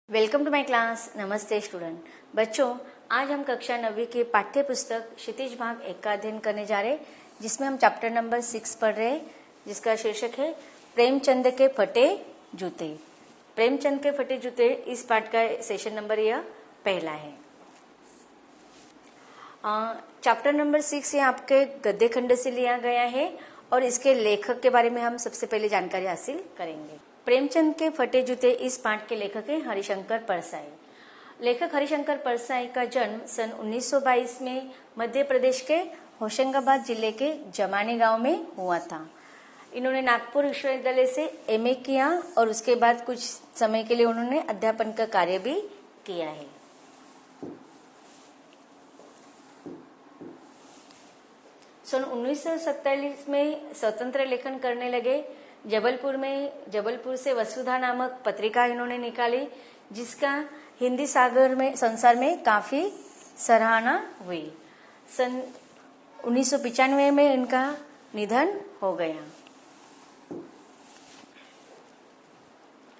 Welcome to my class. नमस्ते student. बच्चों, आज हम कक्षा 9वीं के पाठ्य पुस्तक क्षितिज भाग 1 का अध्ययन करने जा रहे हैं, जिसमें हम चैप्टर नंबर 6 पढ़ रहे हैं, जिसका शीर्षक है प्रेमचंद के फटे जूते। प्रेमचंद के फटे जूते, इस पाठ का सेशन नंबर यह पहला है। चैप्टर नंबर 6 ये आपके गद्य खंड से लिया गया है और इसके लेखक के बारे में हम सबसे पहले जानकारी हासिल करेंगे। प्रेमचंद के फटे जूते, इस पाठ के लेखक है हरिशंकर परसाई। लेखक हरिशंकर परसाई का जन्म सन 1922 में मध्य प्रदेश के होशंगाबाद जिले के जमानी गांव में हुआ था। इन्होंने नागपुर विश्वविद्यालय से एमए किया और उसके बाद कुछ समय के लिए उन्होंने अध्यापन का कार्य भी किया है। सन 1947 में स्वतंत्र लेखन करने लगे। जबलपुर से वसुधा नामक पत्रिका इन्होंने निकाली, जिसका हिंदी संसार में काफी सराहना हुई। सन 1995 में इनका निधन हो गया।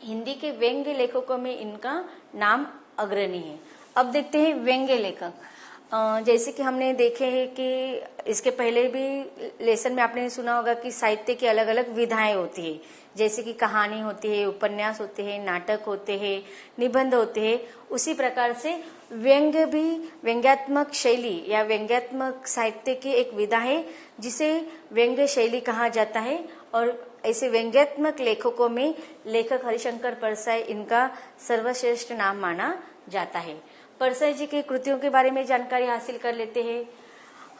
हिंदी के व्यंग्य लेखकों में इनका नाम अग्रणी है। अब देखते हैं व्यंग्य लेखक। जैसे कि हमने देखे हैं कि इसके पहले भी लेसन में आपने सुना होगा कि साहित्य की अलग अलग विधाएं होती है, जैसे कि कहानी होती है, उपन्यास होते हैं, नाटक होते हैं, निबंध होते हैं। उसी प्रकार से व्यंग्य भी व्यंग्यात्मक शैली या व्यंग्यात्मक साहित्य की एक विधा है, जिसे व्यंग्य शैली कहा जाता है। और ऐसे व्यंग्यात्मक लेखकों में लेखक हरिशंकर परसाई इनका सर्वश्रेष्ठ नाम माना जाता है। परसाई जी की कृतियों के बारे में जानकारी हासिल कर लेते हैं।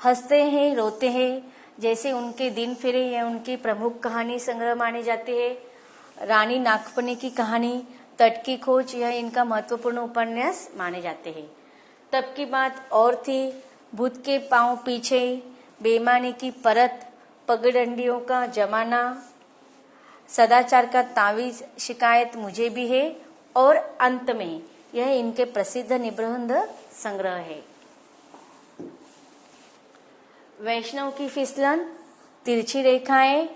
हंसते हैं, रोते हैं, जैसे उनके दिन फिरे या उनकी प्रमुख कहानी संग्रह माने जाते हैं। रानी नागफनी की कहानी, तट की खोज, यह इनका महत्वपूर्ण उपन्यास माने जाते हैं। तब की बात और थी, भूत के पांव पीछे, बेईमानी की परत, पगडंडियों का जमाना, सदाचार का तावीज, शिकायत मुझे भी है और अंत में, यह इनके प्रसिद्ध निबंध संग्रह है। वैष्णव की फिसलन, तिरछी रेखाएं,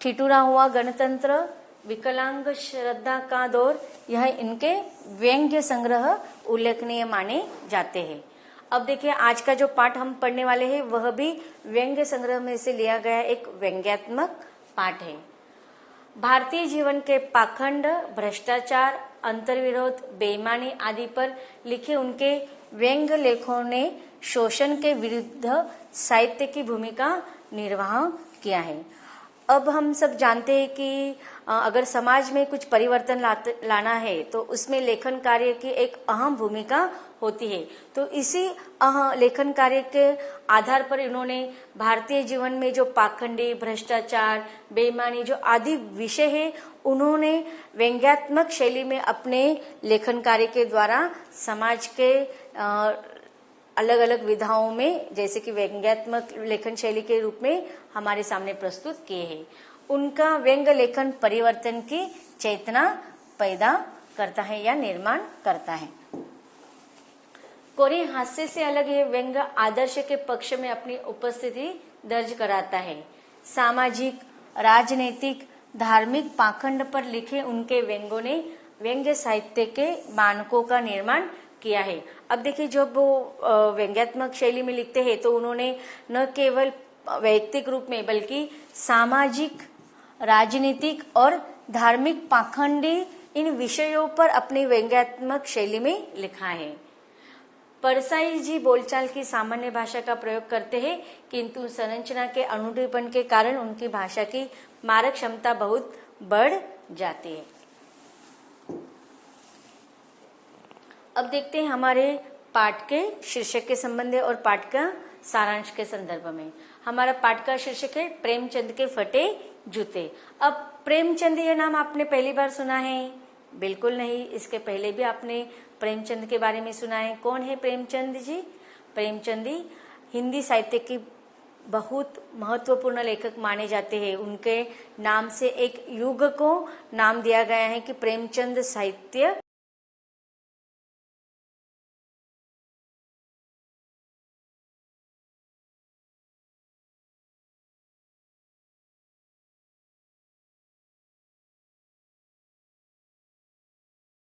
ठिठुरा हुआ गणतंत्र, विकलांग श्रद्धा का दौर, यह इनके व्यंग्य संग्रह उल्लेखनीय माने जाते हैं। अब देखिए, आज का जो पाठ हम पढ़ने वाले हैं वह भी व्यंग्य संग्रह में से लिया गया एक व्यंग्यात्मक पाठ है। भारतीय जीवन के पाखंड, भ्रष्टाचार, अंतर्विरोध, बेईमानी आदि पर लिखे उनके व्यंग्य लेखों ने शोषण के विरुद्ध साहित्य की भूमिका निर्वाह किया है। अब हम सब जानते हैं कि अगर समाज में कुछ परिवर्तन लाना है तो उसमें लेखन कार्य की एक अहम भूमिका होती है। तो इसी लेखन कार्य के आधार पर इन्होंने भारतीय जीवन में जो पाखंडी, भ्रष्टाचार, बेईमानी जो आदि विषय है, उन्होंने व्यंग्यात्मक शैली में अपने लेखन कार्य के द्वारा समाज के अलग अलग विधाओं में, जैसे कि व्यंग्यात्मक लेखन शैली के रूप में हमारे सामने प्रस्तुत किए हैं। उनका व्यंग्य लेखन परिवर्तन की चेतना पैदा करता है या निर्माण करता है। कोरे हास्य से अलग ये व्यंग्य आदर्श के पक्ष में अपनी उपस्थिति दर्ज कराता है। सामाजिक, राजनीतिक, धार्मिक पाखंड पर लिखे उनके व्यंग्यों ने व्यंग्य साहित्य के मानकों का निर्माण किया है। अब देखिए, जब वो व्यंग्यात्मक शैली में लिखते हैं तो उन्होंने न केवल वैयक्तिक रूप में बल्कि सामाजिक, राजनीतिक और धार्मिक पाखंडी इन विषयों पर अपनी व्यंग्यात्मक शैली में लिखा है। परसाई जी बोलचाल की सामान्य भाषा का प्रयोग करते हैं, किंतु संरचना के अनुरूपण के कारण उनकी भाषा की मारक क्षमता बहुत बढ़ जाती है। अब देखते हैं हमारे पाठ के शीर्षक के संबंध और पाठ का सारांश के संदर्भ में। हमारा पाठ का शीर्षक है प्रेमचंद के फटे जूते। अब प्रेमचंद यह नाम आपने पहली बार सुना है? बिल्कुल नहीं, इसके पहले भी आपने प्रेमचंद के बारे में सुना है। कौन है प्रेमचंद जी? प्रेमचंद हिंदी साहित्य की बहुत महत्वपूर्ण लेखक माने जाते हैं। उनके नाम से एक युग को नाम दिया गया है कि प्रेमचंद साहित्य